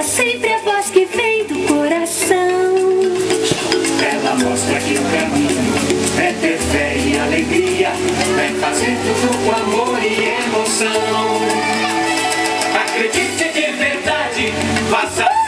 sempre a voz que vem do coração. Ela mostra que o caminho é ter fé e alegria, é fazer tudo com amor e emoção. Acredite de verdade, faça